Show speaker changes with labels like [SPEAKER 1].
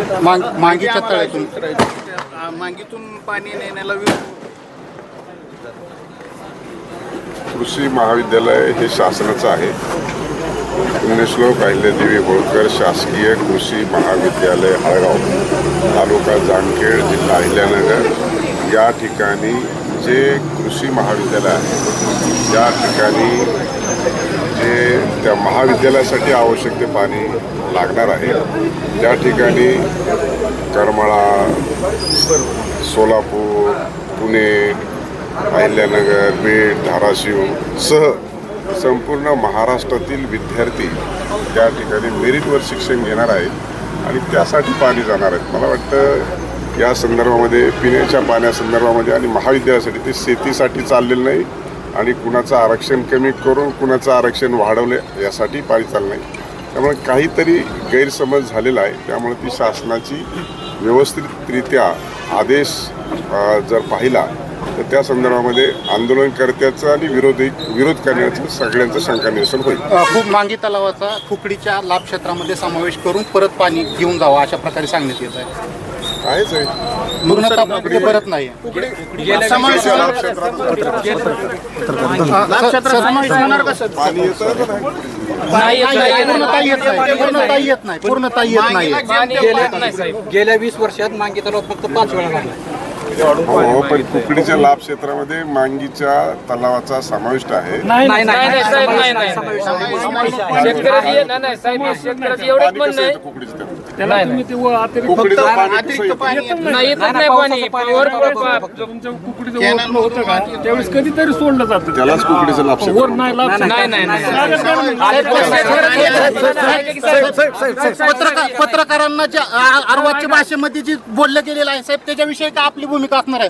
[SPEAKER 1] मांगीच्या तळ्यातून
[SPEAKER 2] मांगीतून पाणी नेण्याला
[SPEAKER 3] कृषी महाविद्यालय हे शासनाचं आहे. पुण्यश्लोक अहिल्यादेवी होळकर शासकीय कृषी महाविद्यालय हळगाव, तालुका जामखेड, जिल्हा अहिल्यानगर या ठिकाणी जे कृषी महाविद्यालय आहे या ठिकाणी जे त्या महाविद्यालयासाठी आवश्यक ते पाणी लागणार आहे त्या ठिकाणी करमाळा, सोलापूर, पुणे, अहिल्यानगर, बीड, धाराशिव सह संपूर्ण महाराष्ट्रातील विद्यार्थी त्या ठिकाणी मेरिटवर शिक्षण घेणार आहेत आणि त्यासाठी पाणी जाणार आहेत. मला वाटतं या संदर्भामध्ये पिण्याच्या पाण्यासंदर्भामध्ये आणि महाविद्यालयासाठी ते शेतीसाठी चाललेलं नाही आणि कुणाचं आरक्षण कमी करून कुणाचं आरक्षण वाढवलं यासाठी पाणी चाललं नाही. त्यामुळे काहीतरी गैरसमज झालेला आहे. त्यामुळे ती शासनाची व्यवस्थितरित्या आदेश जर पाहिला तर त्या संदर्भामध्ये आंदोलनकर्त्याचं आणि विरोध करण्याचं सगळ्यांचं शंका निरसन होईल.
[SPEAKER 1] खूप मांगी तलावाचा फुकडीच्या लाभ क्षेत्रामध्ये समावेश करून परत पाणी घेऊन जावं अशा प्रकारे सांगण्यात येत आहे.
[SPEAKER 3] आहेच आहे,
[SPEAKER 1] पूर्णतः ते परत नाही.
[SPEAKER 3] पाणी येतं
[SPEAKER 4] गेल्या 20 वर्षात मांगी तलाव फक्त 5 वेळा लागला.
[SPEAKER 3] हो, पण कुकडीच्या लाभ क्षेत्रामध्ये मांगीच्या तलावाचा समाविष्ट आहे.
[SPEAKER 5] त्यावेळेस कधीतरी सोडलं जातं
[SPEAKER 3] त्यालाच कुकडीचं लाभ क्षेत्र
[SPEAKER 1] पत्रकारांना अर्वाच्य भाषेमध्ये जी बोललं गेलेलं आहे साहेब त्याच्याविषयी काय आपली भूमिका असणार आहे?